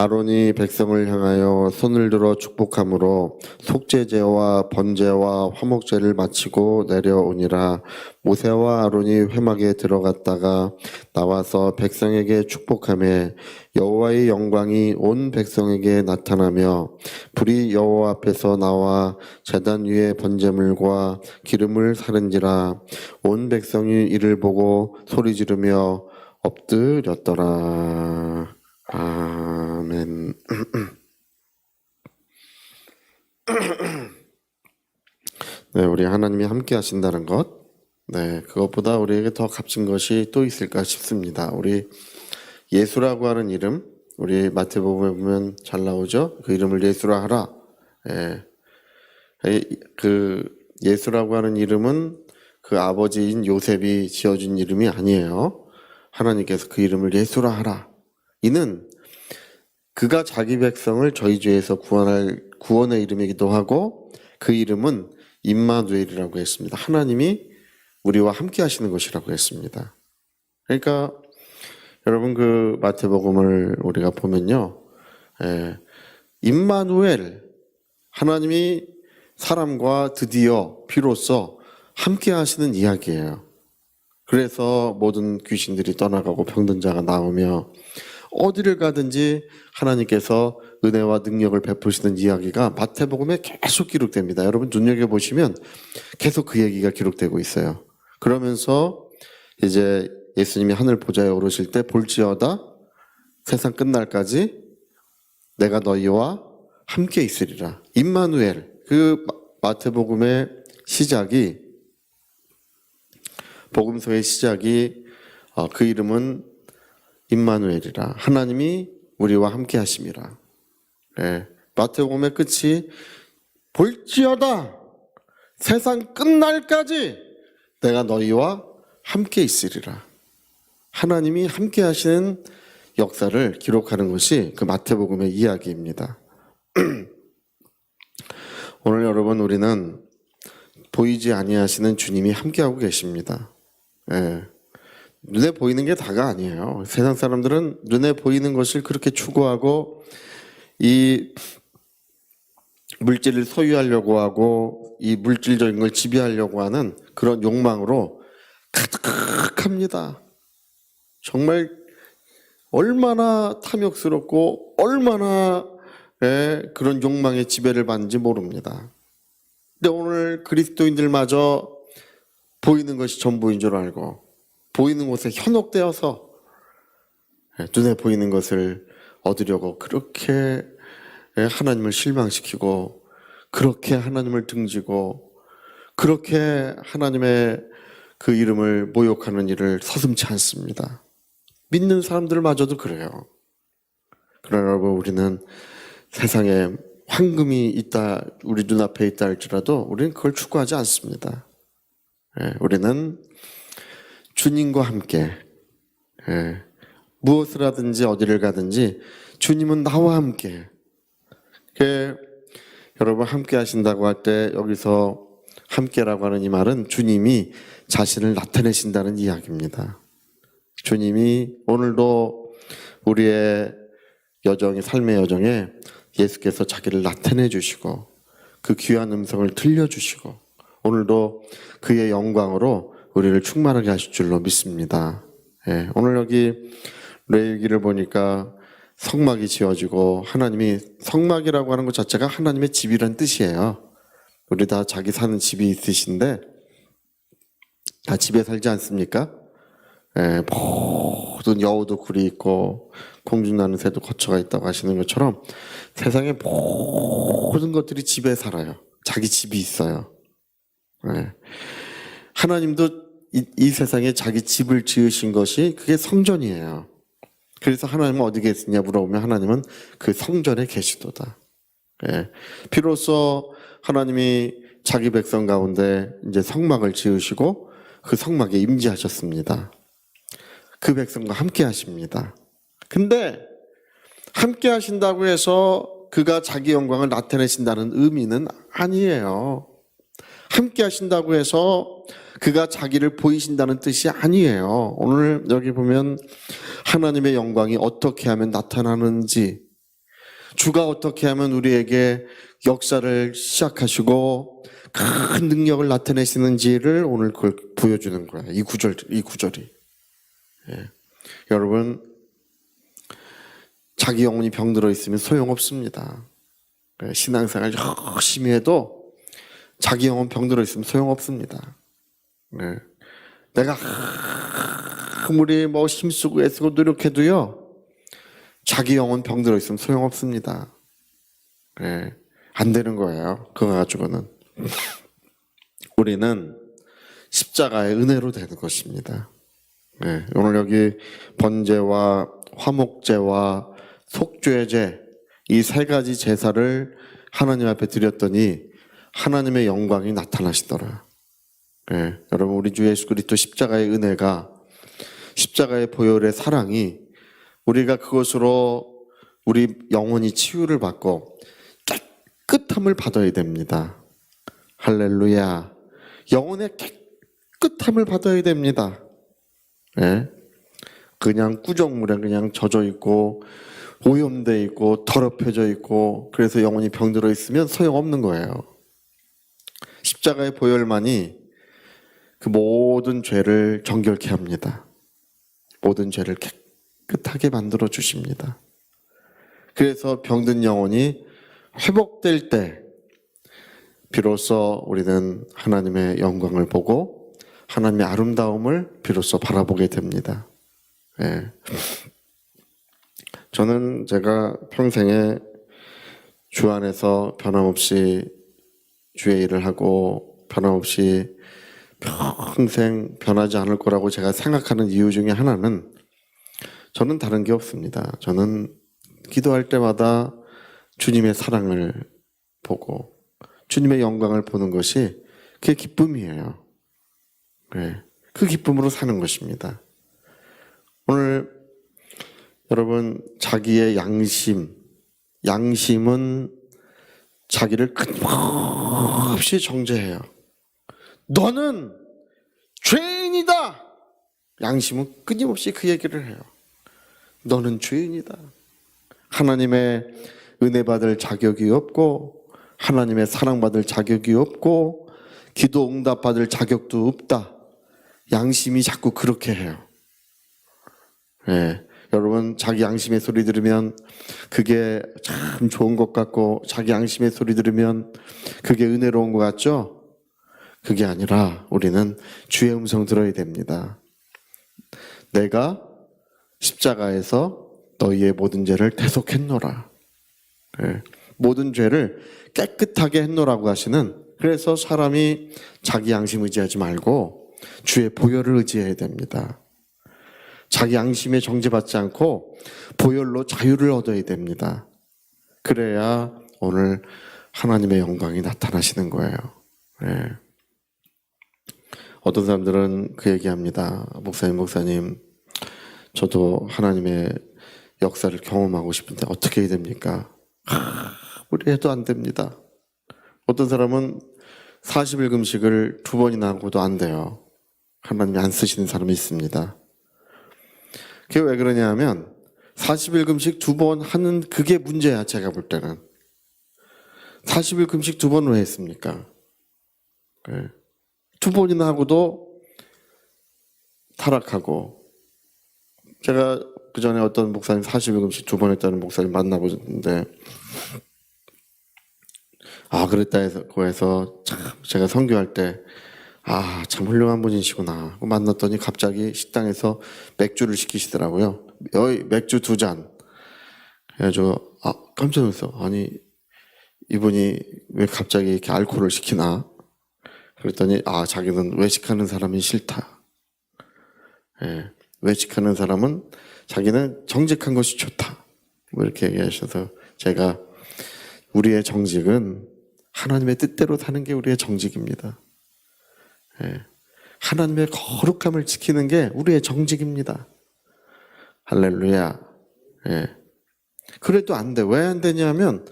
아론이 백성을 향하여 손을 들어 축복함으로 속죄제와 번제와 화목제를 마치고 내려오니라. 모세와 아론이 회막에 들어갔다가 나와서 백성에게 축복하며 여호와의 영광이 온 백성에게 나타나며 불이 여호와 앞에서 나와 제단 위에 번제물과 기름을 사른지라. 온 백성이 이를 보고 소리 지르며 엎드렸더라. 아멘. 네, 우리 하나님이 함께 하신다는 것, 네, 그것보다 우리에게 더 값진 것이 또 있을까 싶습니다. 우리 예수라고 하는 이름, 우리 마태복음에 보면 잘 나오죠. 그 이름을 예수라 하라. 예. 그 예수라고 하는 이름은 그 아버지인 요셉이 지어준 이름이 아니에요. 하나님께서 그 이름을 예수라 하라. 이는 그가 자기 백성을 저희 죄에서 구원할 구원의 이름이기도 하고, 그 이름은 임마누엘이라고 했습니다. 하나님이 우리와 함께 하시는 것이라고 했습니다. 그러니까 여러분, 그 마태복음을 우리가 보면요, 임마누엘, 하나님이 사람과 드디어 비로소 함께 하시는 이야기예요. 그래서 모든 귀신들이 떠나가고 병든 자가 나오며 어디를 가든지 하나님께서 은혜와 능력을 베푸시는 이야기가 마태복음에 계속 기록됩니다. 여러분 눈여겨보시면 계속 그 얘기가 기록되고 있어요. 그러면서 이제 예수님이 하늘 보좌에 오르실 때 볼지어다 세상 끝날까지 내가 너희와 함께 있으리라. 임마누엘, 그 마태복음의 시작이, 복음서의 시작이 그 이름은 임마누엘이라. 하나님이 우리와 함께 하심이라. 네. 마태복음의 끝이 볼지어다 세상 끝날까지 내가 너희와 함께 있으리라. 하나님이 함께 하시는 역사를 기록하는 것이 그 마태복음의 이야기입니다. 오늘 여러분, 우리는 보이지 아니하시는 주님이 함께하고 계십니다. 네. 눈에 보이는 게 다가 아니에요. 세상 사람들은 눈에 보이는 것을 그렇게 추구하고 이 물질을 소유하려고 하고 이 물질적인 걸 지배하려고 하는 그런 욕망으로 가득합니다. 정말 얼마나 탐욕스럽고 얼마나 그런 욕망의 지배를 받는지 모릅니다. 근데 오늘 그리스도인들마저 보이는 것이 전부인 줄 알고 보이는 곳에 현혹되어서 눈에 보이는 것을 얻으려고 그렇게 하나님을 실망시키고, 그렇게 하나님을 등지고, 그렇게 하나님의 그 이름을 모욕하는 일을 서슴지 않습니다. 믿는 사람들마저도 그래요. 그러나 여러분, 우리는 세상에 황금이 있다, 우리 눈앞에 있다 할지라도 우리는 그걸 추구하지 않습니다. 우리는 주님과 함께, 무엇을 하든지 어디를 가든지 주님은 나와 함께. 여러분, 함께 하신다고 할 때 여기서 함께라고 하는 이 말은 주님이 자신을 나타내신다는 이야기입니다. 주님이 오늘도 우리의 여정의 삶의 여정에 예수께서 자기를 나타내 주시고 그 귀한 음성을 들려주시고 오늘도 그의 영광으로 우리를 충만하게 하실 줄로 믿습니다. 오늘 여기 레위기를 보니까 성막이 지어지고, 하나님이, 성막이라고 하는 것 자체가 하나님의 집이란 뜻이에요. 우리 다 자기 사는 집이 있으신데 다 집에 살지 않습니까? 모든 여우도 굴이 있고 공중나는 새도 거처가 있다고 하시는 것처럼 세상의 모든 것들이 집에 살아요. 자기 집이 있어요. 하나님도 이 세상에 자기 집을 지으신 것이 그게 성전이에요. 그래서 하나님은 어디 계시냐 물어보면 하나님은 그 성전에 계시도다. 비로소 하나님이 자기 백성 가운데 이제 성막을 지으시고 그 성막에 임재하셨습니다. 그 백성과 함께 하십니다. 근데 함께 하신다고 해서 그가 자기 영광을 나타내신다는 의미는 아니에요. 함께 하신다고 해서 그가 자기를 보이신다는 뜻이 아니에요. 오늘 여기 보면 하나님의 영광이 어떻게 하면 나타나는지 주가 어떻게 하면 우리에게 역사를 시작하시고 큰 능력을 나타내시는지를 오늘 그걸 보여주는 거야. 이 구절이. 예. 여러분, 자기 영혼이 병들어 있으면 소용없습니다. 예. 신앙생활 열심히 해도 자기 영혼 병들어 있으면 소용없습니다. 예. 내가 아무리 힘쓰고 애쓰고 노력해도요, 자기 영혼 병들어 있으면 소용없습니다. 예. 안 되는 거예요. 그거 가지고는. 우리는 십자가의 은혜로 되는 것입니다. 네, 오늘 여기 번제와 화목제와 속죄제 이 세 가지 제사를 하나님 앞에 드렸더니 하나님의 영광이 나타나시더라. 네, 여러분 우리 주 예수 그리스도 십자가의 은혜가 십자가의 보혈의 사랑이 우리가 그것으로 우리 영혼이 치유를 받고 깨끗함을 받아야 됩니다. 할렐루야. 영혼의 깨끗함을 받아야 됩니다. 예? 그냥 구정물에 그냥 젖어 있고 오염되어 있고 더럽혀져 있고 그래서 영혼이 병들어 있으면 소용없는 거예요. 십자가의 보혈만이 그 모든 죄를 정결케 합니다. 모든 죄를 깨끗하게 만들어 주십니다. 그래서 병든 영혼이 회복될 때 비로소 우리는 하나님의 영광을 보고 하나님의 아름다움을 비로소 바라보게 됩니다. 예. 저는 제가 평생에 주 안에서 변함없이 주의 일을 하고 변함없이 평생 변하지 않을 거라고 제가 생각하는 이유 중에 하나는 저는 다른 게 없습니다. 저는 기도할 때마다 주님의 사랑을 보고 주님의 영광을 보는 것이 그게 기쁨이에요. 네, 그 기쁨으로 사는 것입니다. 오늘 여러분 자기의 양심은 자기를 끊임없이 정죄해요. 너는 죄인이다. 양심은 끊임없이 그 얘기를 해요. 너는 죄인이다. 하나님의 은혜 받을 자격이 없고 하나님의 사랑받을 자격이 없고 기도 응답 받을 자격도 없다. 양심이 자꾸 그렇게 해요. 예, 여러분 자기 양심의 소리 들으면 그게 참 좋은 것 같고 자기 양심의 소리 들으면 그게 은혜로운 것 같죠? 그게 아니라 우리는 주의 음성 들어야 됩니다. 내가 십자가에서 너희의 모든 죄를 대속했노라. 예, 모든 죄를 깨끗하게 했노라고 하시는, 그래서 사람이 자기 양심 의지하지 말고 주의 보혈을 의지해야 됩니다. 자기 양심에 정죄받지 않고 보혈로 자유를 얻어야 됩니다. 그래야 오늘 하나님의 영광이 나타나시는 거예요. 네. 어떤 사람들은 그 얘기합니다. 목사님 저도 하나님의 역사를 경험하고 싶은데 어떻게 해야 됩니까? 우리 해도 안 됩니다. 어떤 사람은 40일 금식을 2번이나 하고도 안 돼요. 하나님이 안 쓰시는 사람이 있습니다. 그게 왜 그러냐 하면 40일 금식 2번 하는 그게 문제야. 제가 볼 때는 40일 금식 2번 왜 했습니까? 2번이나 하고도 타락하고, 제가 그 전에 어떤 목사님 40일 금식 2번 했다는 목사님 만나보는데 그랬다 해서 참 제가 선교할 때 참 훌륭한 분이시구나 만났더니 갑자기 식당에서 맥주를 시키시더라고요. 맥주 2잔. 그래가지고 깜짝 놀랐어. 아니 이분이 왜 갑자기 이렇게 알코올을 시키나? 그랬더니 자기는 외식하는 사람이 싫다. 예, 외식하는 사람은 자기는 정직한 것이 좋다. 뭐 이렇게 얘기하셔서 제가 우리의 정직은 하나님의 뜻대로 사는 게 우리의 정직입니다. 예, 하나님의 거룩함을 지키는 게 우리의 정직입니다. 할렐루야. 예. 그래도 안 돼. 왜 안 되냐면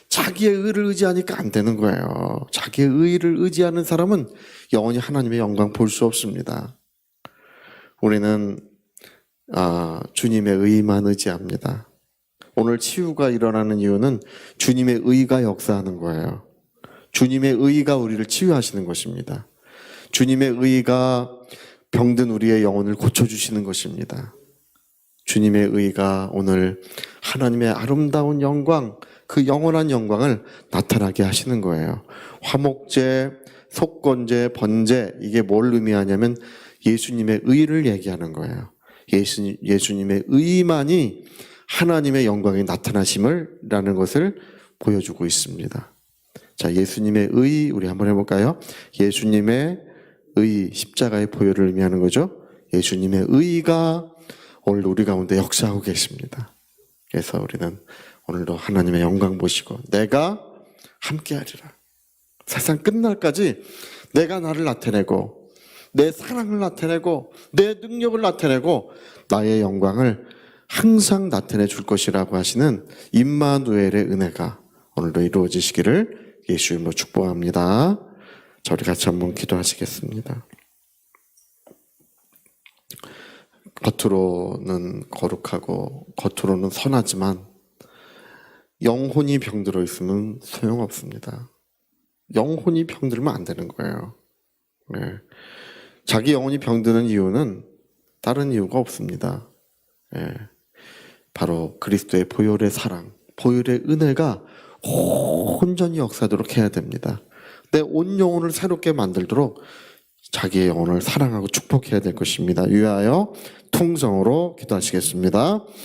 자기의 의를 의지하니까 안 되는 거예요. 자기의 의를 의지하는 사람은 영원히 하나님의 영광 볼 수 없습니다. 우리는 주님의 의만 의지합니다. 오늘 치유가 일어나는 이유는 주님의 의가 역사하는 거예요. 주님의 의가 우리를 치유하시는 것입니다. 주님의 의가 병든 우리의 영혼을 고쳐주시는 것입니다. 주님의 의가 오늘 하나님의 아름다운 영광, 그 영원한 영광을 나타나게 하시는 거예요. 화목제, 속건제, 번제, 이게 뭘 의미하냐면 예수님의 의를 얘기하는 거예요. 예수님의 의만이 하나님의 영광이 나타나심을라는 것을 보여주고 있습니다. 자, 예수님의 의 우리 한번 해볼까요? 예수님의 의, 십자가의 보혈을 의미하는 거죠. 예수님의 의가 오늘 우리 가운데 역사하고 계십니다. 그래서 우리는 오늘도 하나님의 영광 보시고 내가 함께하리라. 세상 끝날까지 내가 나를 나타내고 내 사랑을 나타내고 내 능력을 나타내고 나의 영광을 항상 나타내 줄 것이라고 하시는 임마누엘의 은혜가 오늘도 이루어지시기를 예수 이름으로 축복합니다. 자, 우리 같이 한번 기도하시겠습니다. 겉으로는 거룩하고 겉으로는 선하지만 영혼이 병들어 있으면 소용없습니다. 영혼이 병들면 안 되는 거예요. 네. 자기 영혼이 병드는 이유는 다른 이유가 없습니다. 네. 바로 그리스도의 보혈의 사랑, 보혈의 은혜가 온전히 역사하도록 해야 됩니다. 내 온 영혼을 새롭게 만들도록 자기의 영혼을 사랑하고 축복해야 될 것입니다. 위하여 통성으로 기도하시겠습니다.